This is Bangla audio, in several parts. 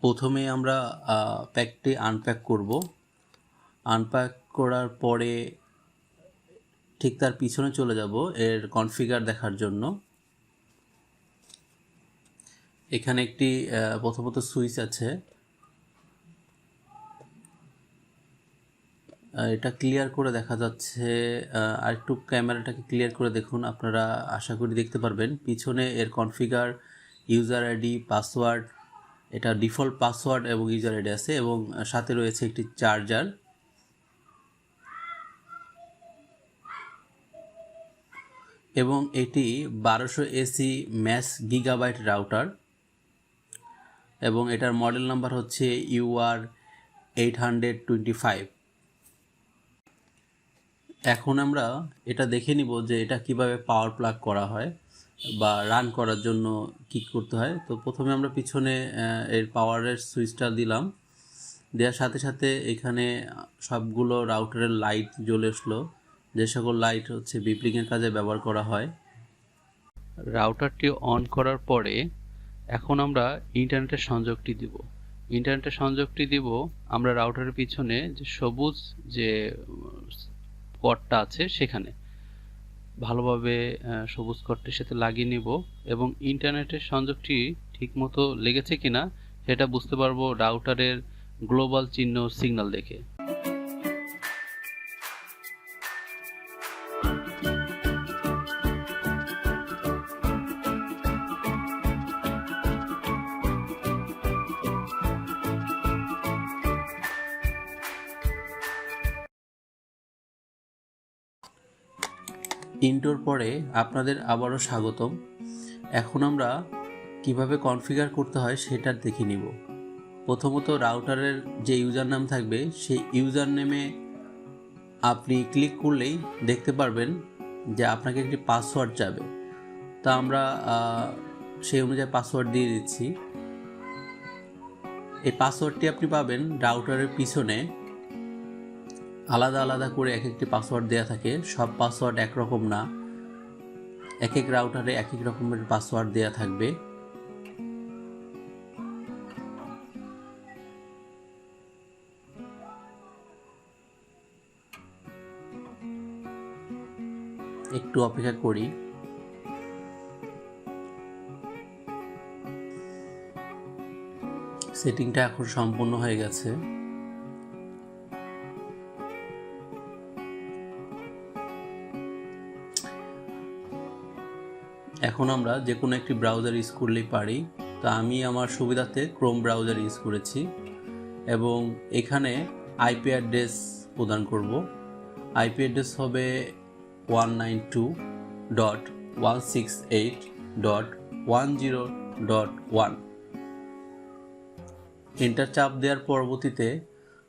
প্রথমে আমরা প্যাকটি আনপ্যাক করব। আনপ্যাক করার পরে ঠিক তার পিছনে চলে যাব এর কনফিগার দেখার জন্য। এখানে একটি প্রথমত সুইচ আছে, এটা ক্লিয়ার করে দেখা যাচ্ছে। আর একটু ক্যামেরাটাকে ক্লিয়ার করে দেখুন, আপনারা আশা করি দেখতে পারবেন। পিছনে এর কনফিগার, ইউজার আইডি, পাসওয়ার্ড, এটা ডিফল্ট পাসওয়ার্ড এবং ইউজার আইডি আছে, এবং সাথে রয়েছে একটি চার্জার। এবং এটি 1200 এসি ম্যাশ গিগাবাইট রাউটার, এবং এটার মডেল নাম্বার হচ্ছে UR-825। এখন আমরা এটা দেখে নিব যে এটা কিভাবে পাওয়ার প্লাগ করা হয় বা রান করার জন্য কি করতে হয়। তো প্রথমে আমরা পিছনে এর পাওয়ারের সুইচটা দিলাম, দেওয়ার সাথে সাথে এখানে সবগুলো রাউটারের লাইট জ্বলে আসলো, যে সকল লাইট হচ্ছে বিপ্লিংয়ের কাজে ব্যবহার করা হয়। রাউটারটি অন করার পরে এখন আমরা ইন্টারনেটের সংযোগটি দিব আমরা রাউটারের পিছনে যে সবুজ যে কর্ডটা আছে সেখানে ভালোভাবে সবুজ কর্ডটির সাথে লাগিয়ে নিব, এবং ইন্টারনেটের সংযোগটি ঠিকমতো লেগেছে কিনা সেটা বুঝতে পারবো রাউটারের গ্লোবাল চিহ্ন সিগন্যাল দেখে। ইন্টোর পরে আপনাদের আবারও স্বাগতম। এখন আমরা কিভাবে কনফিগার করতে হয় সেটা দেখে নিব। প্রথমত রাউটারের যে ইউজার নাম থাকবে সেই ইউজার নেমে আপনি ক্লিক করলেই দেখতে পারবেন যে আপনাকে একটি পাসওয়ার্ড যাবে। তা আমরা সেই অনুযায়ী পাসওয়ার্ড দিয়ে দিচ্ছি। এই পাসওয়ার্ডটি আপনি পাবেন রাউটারের পিছনে, আলাদা আলাদা করে এক একটি পাসওয়ার্ড দেওয়া থাকে। সব পাসওয়ার্ড একরকম না, এক এক রাউটারে এক এক রকমের পাসওয়ার্ড দেওয়া থাকবে। একটু অপেক্ষা করি। সেটিংটা এখন সম্পূর্ণ হয়ে গেছে। এখন আমরা যে কোনো একটি ব্রাউজার ইউজ করলেই পারি। তো আমি আমার সুবিধাতে ক্রোম ব্রাউজার ইউজ করেছি, এবং এখানে আইপি অ্যাড্রেস প্রদান করব। আইপি অ্যাড্রেস হবে 192.168.10.1। এন্টার চাপ দেওয়ার পরবর্তীতে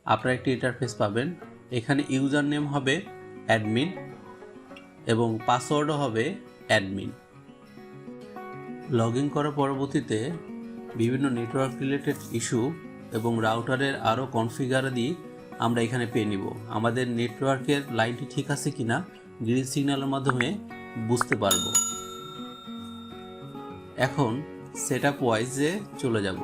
আপনারা একটি ইন্টারফেস পাবেন। এখানে ইউজার নেম হবে অ্যাডমিন এবং পাসওয়ার্ডও হবে অ্যাডমিন। লগ ইন করার পরবর্তীতে বিভিন্ন নেটওয়ার্ক রিলেটেড ইস্যু এবং রাউটারের আরও কনফিগারাদি আমরা এখানে পেয়ে নিব। আমাদের নেটওয়ার্কের লাইনটি ঠিক আছে কিনা গ্রিন সিগন্যালের মাধ্যমে বুঝতে পারব। এখন সেটআপ ওয়াইজে চলে যাব।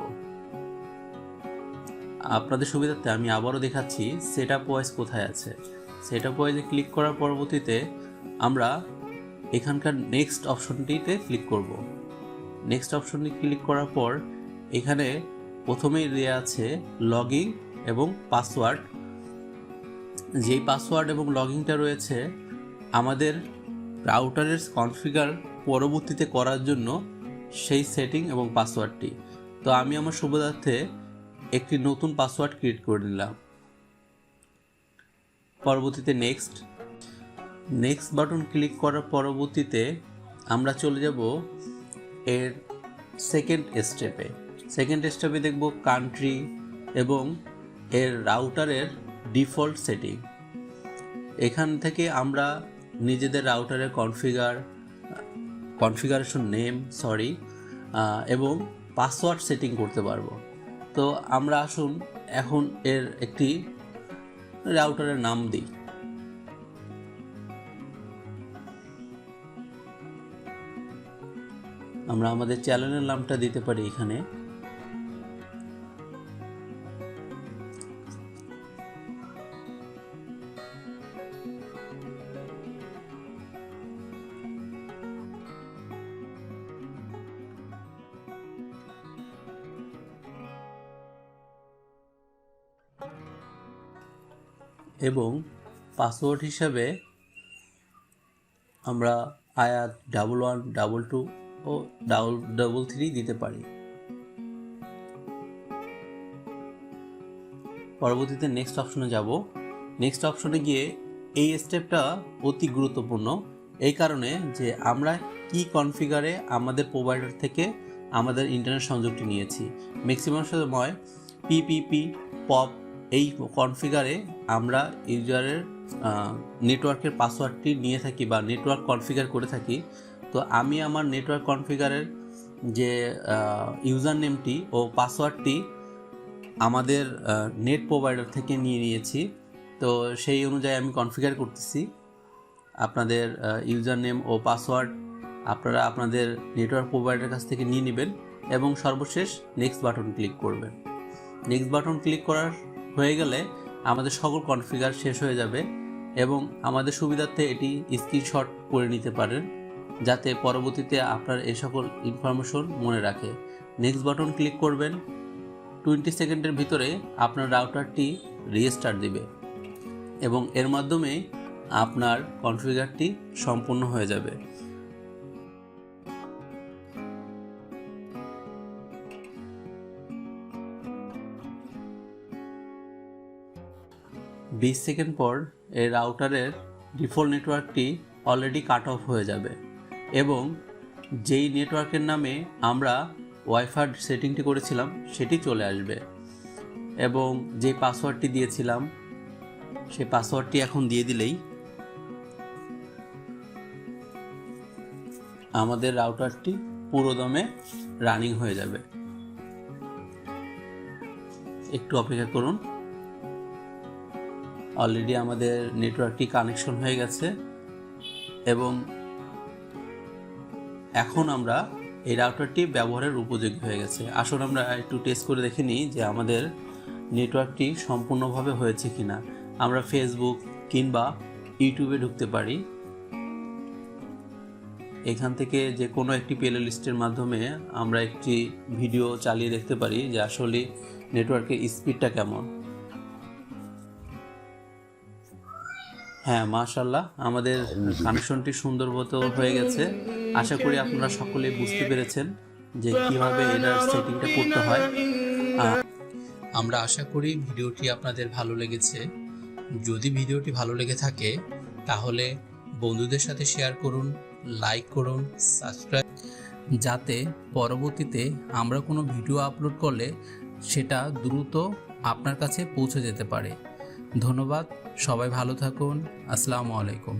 আপনাদের সুবিধার্থে আমি আবারও দেখাচ্ছি সেটআপ ওয়াইজ কোথায় আছে। সেটআপ ওয়াইজে ক্লিক করার পরবর্তীতে আমরা এখানকার নেক্সট অপশনটিতে ক্লিক করব। নেক্সট অপশনে ক্লিক করার পর এখানে প্রথমেই দেওয়া আছে লগইন এবং পাসওয়ার্ড। যেই পাসওয়ার্ড এবং লগইনটা রয়েছে আমাদের রাউটারের কনফিগার পরবর্তীতে করার জন্য সেই সেটিং এবং পাসওয়ার্ডটি। তো আমি আমার সুবিধার্থে একটি নতুন পাসওয়ার্ড ক্রিয়েট করে নিলাম। পরবর্তীতে নেক্সট বাটন ক্লিক করার পরবর্তীতে আমরা চলে যাব এর সেকেন্ড স্টেপে দেখব কান্ট্রি এবং এর রাউটারের ডিফল্ট সেটিং। এখান থেকে আমরা নিজেদের রাউটারের কনফিগারেশন নেম এবং পাসওয়ার্ড সেটিং করতে পারবো। তো আমরা আসুন এখন এর একটি রাউটারের নাম দিই। আমরা আমাদের চ্যানেলের নামটা দিতে পারি এখানে। এবং পাসওয়ার্ড হিসাবে আমরা আয়াত 1112 ও 333 দিতে পারি। পরবর্তীতে নেক্সট অপশনে যাব। নেক্সট অপশনে গিয়ে এই স্টেপটা অতি গুরুত্বপূর্ণ, এই কারণে যে আমরা কি কনফিগারে আমাদের প্রোভাইডার থেকে আমাদের ইন্টারনেট সংযোগটি নিয়েছি। ম্যাক্সিমাম সময় পিপিপি পপ এই কনফিগারে আমরা ইউজারের নেটওয়ার্কের পাসওয়ার্ডটি নিয়ে থাকি বা নেটওয়ার্ক কনফিগার করে থাকি। তো আমি আমার নেটওয়ার্ক কনফিগারের যে ইউজার নেমটি ও পাসওয়ার্ডটি আমাদের নেট প্রোভাইডার থেকে নিয়ে নিয়েছি। তো সেই অনুযায়ী আমি কনফিগার করতেছি। আপনাদের ইউজার নেম ও পাসওয়ার্ড আপনারা আপনাদের নেটওয়ার্ক প্রোভাইডারের কাছ থেকে নিয়ে নেবেন এবং সর্বশেষ নেক্সট বাটন ক্লিক করবেন। নেক্সট বাটন ক্লিক করার হয়ে গেলে আমাদের সকল কনফিগার শেষ হয়ে যাবে এবং আমাদের সুবিধার্থে এটি স্ক্রিনশট করে নিতে পারেন, যাতে পরবর্তীতে আপনার এই সকল ইনফরমেশন মনে রাখে। নেক্সট বাটন ক্লিক করবেন। 20 সেকেন্ডের ভিতরে আপনার রাউটারটি রিস্টার্ট দিবে এবং এর মাধ্যমে আপনার কনফিগারটি সম্পূর্ণ হয়ে যাবে। বিশ সেকেন্ড পর এই রাউটারের ডিফল্ট নেটওয়ার্কটি অলরেডি কাট অফ হয়ে যাবে এবং যেই নেটওয়ার্কের নামে আমরা ওয়াইফাই সেটিংটি করেছিলাম সেটি চলে আসবে এবং যে পাসওয়ার্ডটি দিয়েছিলাম সেই পাসওয়ার্ডটি এখন দিয়ে দিলেই আমাদের রাউটারটি পুরোদমে রানিং হয়ে যাবে। একটু অপেক্ষা করুন। অলরেডি আমাদের নেটওয়ার্কটি কানেকশন হয়ে গেছে এবং এখন আমরা এই রাউটারটি ব্যবহারের উপযোগী হয়ে গেছে। আসলে আমরা একটু টেস্ট করে দেখে নিই যে আমাদের নেটওয়ার্কটি সম্পূর্ণভাবে হয়েছে কিনা। আমরা ফেসবুক কিংবা ইউটিউবে ঢুকতে পারি। এখান থেকে যে কোনো একটি প্লে লিস্টের মাধ্যমে আমরা একটি ভিডিও চালিয়ে দেখতে পারি যে আসলে নেটওয়ার্কের স্পিডটা কেমন। হ্যাঁ, মাশাআল্লাহ আমাদের কানেকশনটি সুন্দর মতো হয়ে গেছে। আশা করি আপনারা সকলে বুঝতে পেরেছেন যে কিভাবে এটার সেটিংটা করতে হয়। আমরা আশা করি ভিডিওটি আপনাদের ভালো লেগেছে। যদি ভিডিওটি ভালো লেগে থাকে তাহলে বন্ধুদের সাথে শেয়ার করুন, লাইক করুন, সাবস্ক্রাইব, যাতে পরবর্তীতে আমরা কোনো ভিডিও আপলোড করলে সেটা দ্রুত আপনার কাছে পৌঁছে যেতে পারে। ধন্যবাদ, সবাই ভালো থাকুন। আসসালামু আলাইকুম।